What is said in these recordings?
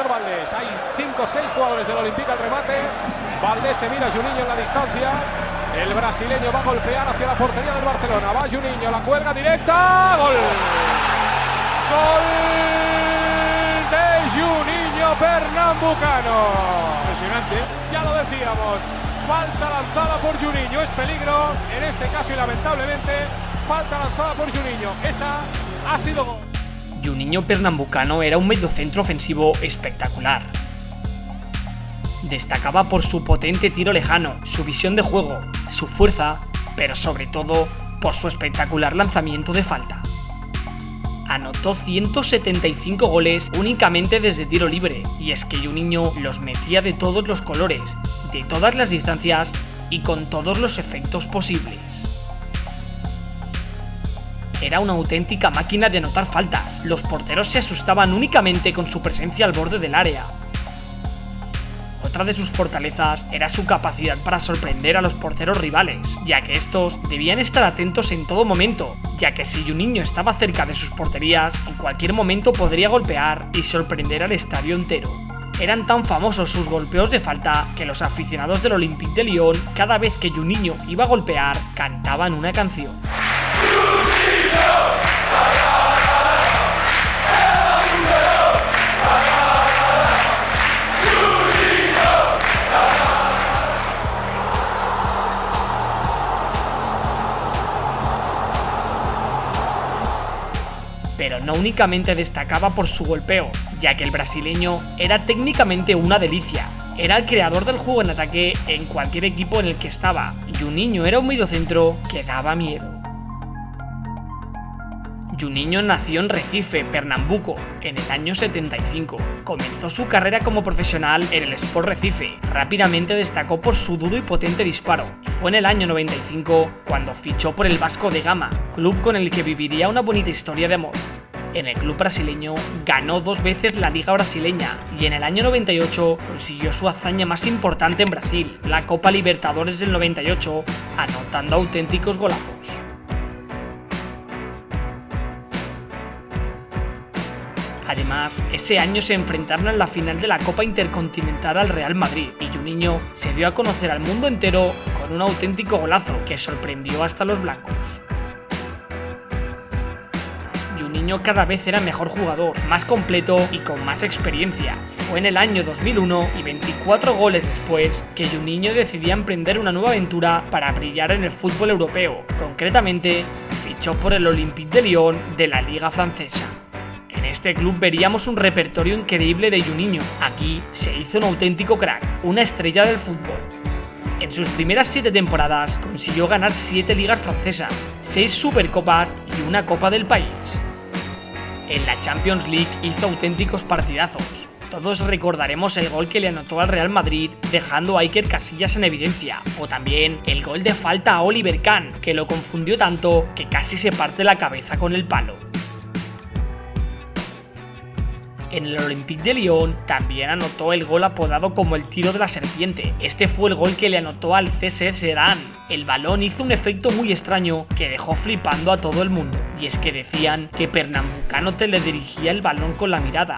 por Valdés. Hay 5 o 6 jugadores del Olympique al remate. Valdés se mira a Juninho en la distancia. El brasileño va a golpear hacia la portería del Barcelona. Va Juninho, la cuelga directa. ¡Gol! ¡Gol de Juninho Pernambucano! Impresionante. Ya lo decíamos. Falta lanzada por Juninho. Es peligro. En este caso, y lamentablemente, falta lanzada por Juninho. Esa ha sido gol. Juninho Pernambucano era un mediocentro ofensivo espectacular. Destacaba por su potente tiro lejano, su visión de juego, su fuerza, pero sobre todo por su espectacular lanzamiento de falta. Anotó 175 goles únicamente desde tiro libre, y es que Juninho los metía de todos los colores, de todas las distancias y con todos los efectos posibles. Era una auténtica máquina de anotar faltas. Los porteros se asustaban únicamente con su presencia al borde del área. Otra de sus fortalezas era su capacidad para sorprender a los porteros rivales, ya que estos debían estar atentos en todo momento, ya que si Juninho estaba cerca de sus porterías, en cualquier momento podría golpear y sorprender al estadio entero. Eran tan famosos sus golpeos de falta que los aficionados del Olympique de Lyon, cada vez que Juninho iba a golpear, cantaban una canción. Pero no únicamente destacaba por su golpeo, ya que el brasileño era técnicamente una delicia. Era el creador del juego en ataque en cualquier equipo en el que estaba. Juninho era un mediocentro que daba miedo. Juninho nació en Recife, Pernambuco, en el año 75. Comenzó su carrera como profesional en el Sport Recife. Rápidamente destacó por su duro y potente disparo. Fue en el año 95 cuando fichó por el Vasco da Gama, club con el que viviría una bonita historia de amor. En el club brasileño ganó 2 veces la Liga Brasileña y en el año 98 consiguió su hazaña más importante en Brasil, la Copa Libertadores del 98, anotando auténticos golazos. Además, ese año se enfrentaron en la final de la Copa Intercontinental al Real Madrid y Juninho se dio a conocer al mundo entero con un auténtico golazo que sorprendió hasta los blancos. Juninho cada vez era mejor jugador, más completo y con más experiencia. Fue en el año 2001 y 24 goles después que Juninho decidía emprender una nueva aventura para brillar en el fútbol europeo. Concretamente, fichó por el Olympique de Lyon de la Liga Francesa. En este club veríamos un repertorio increíble de Juninho. Aquí se hizo un auténtico crack, una estrella del fútbol. En sus primeras 7 temporadas consiguió ganar 7 ligas francesas, 6 supercopas y una copa del país. En la Champions League hizo auténticos partidazos. Todos recordaremos el gol que le anotó al Real Madrid dejando a Iker Casillas en evidencia, o también el gol de falta a Oliver Kahn, que lo confundió tanto que casi se parte la cabeza con el palo. En el Olympique de Lyon también anotó el gol apodado como el tiro de la serpiente. Este fue el gol que le anotó al CSE Sedan. El balón hizo un efecto muy extraño que dejó flipando a todo el mundo. Y es que decían que Pernambucano te le dirigía el balón con la mirada.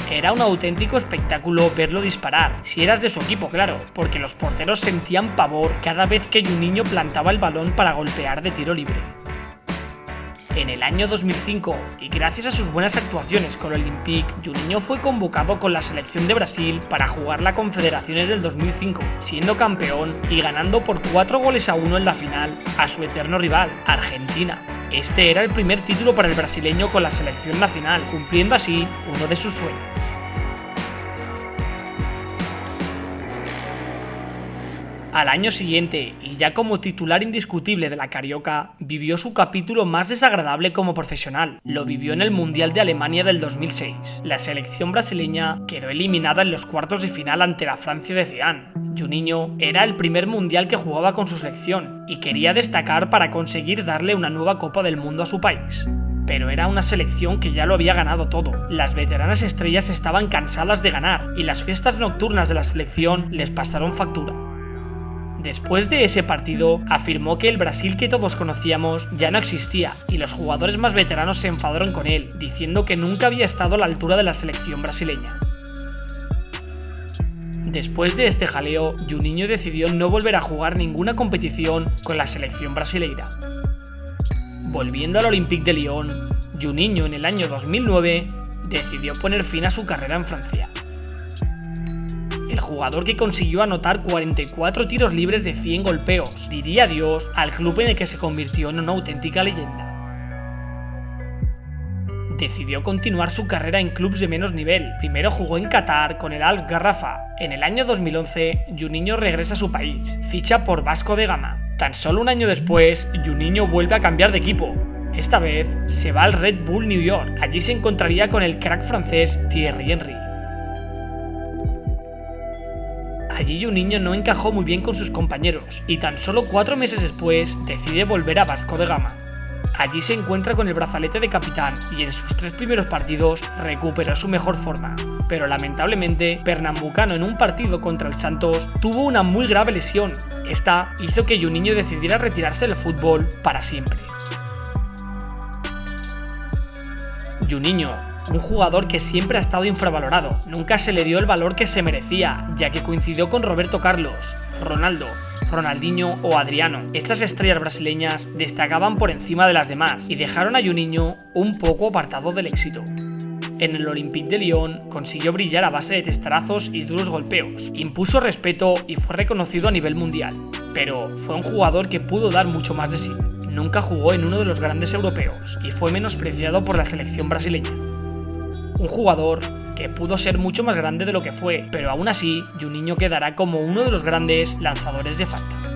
Era un auténtico espectáculo verlo disparar, si eras de su equipo, claro, porque los porteros sentían pavor cada vez que Juninho plantaba el balón para golpear de tiro libre. En el año 2005, y gracias a sus buenas actuaciones con el Olympique, Juninho fue convocado con la selección de Brasil para jugar la Confederaciones del 2005, siendo campeón y ganando por 4-1 en la final a su eterno rival, Argentina. Este era el primer título para el brasileño con la selección nacional, cumpliendo así uno de sus sueños. Al año siguiente, y ya como titular indiscutible de la Carioca, vivió su capítulo más desagradable como profesional. Lo vivió en el Mundial de Alemania del 2006. La selección brasileña quedó eliminada en los cuartos de final ante la Francia de Zidane. Juninho era el primer mundial que jugaba con su selección, y quería destacar para conseguir darle una nueva Copa del Mundo a su país. Pero era una selección que ya lo había ganado todo. Las veteranas estrellas estaban cansadas de ganar, y las fiestas nocturnas de la selección les pasaron factura. Después de ese partido, afirmó que el Brasil que todos conocíamos ya no existía y los jugadores más veteranos se enfadaron con él, diciendo que nunca había estado a la altura de la selección brasileña. Después de este jaleo, Juninho decidió no volver a jugar ninguna competición con la selección brasileira. Volviendo al Olympique de Lyon, Juninho en el año 2009 decidió poner fin a su carrera en Francia. El jugador que consiguió anotar 44 tiros libres de 100 golpeos diría adiós al club en el que se convirtió en una auténtica leyenda. Decidió continuar su carrera en clubes de menos nivel. Primero jugó en Qatar con el Al Garrafa. En el año 2011, Juninho regresa a su país, ficha por Vasco de Gama. Tan solo un año después, Juninho vuelve a cambiar de equipo. Esta vez se va al Red Bull New York. Allí se encontraría con el crack francés Thierry Henry. Allí Juninho no encajó muy bien con sus compañeros y tan solo 4 meses después decide volver a Vasco de Gama. Allí se encuentra con el brazalete de capitán y en sus 3 primeros partidos recuperó su mejor forma. Pero lamentablemente, Pernambucano en un partido contra el Santos tuvo una muy grave lesión. Esta hizo que Juninho decidiera retirarse del fútbol para siempre. Juninho, un jugador que siempre ha estado infravalorado, nunca se le dio el valor que se merecía, ya que coincidió con Roberto Carlos, Ronaldo, Ronaldinho o Adriano. Estas estrellas brasileñas destacaban por encima de las demás y dejaron a Juninho un poco apartado del éxito. En el Olympique de Lyon consiguió brillar a base de testarazos y duros golpeos, impuso respeto y fue reconocido a nivel mundial. Pero fue un jugador que pudo dar mucho más de sí. Nunca jugó en uno de los grandes europeos y fue menospreciado por la selección brasileña. Un jugador que pudo ser mucho más grande de lo que fue, pero aún así, Juninho quedará como uno de los grandes lanzadores de falta.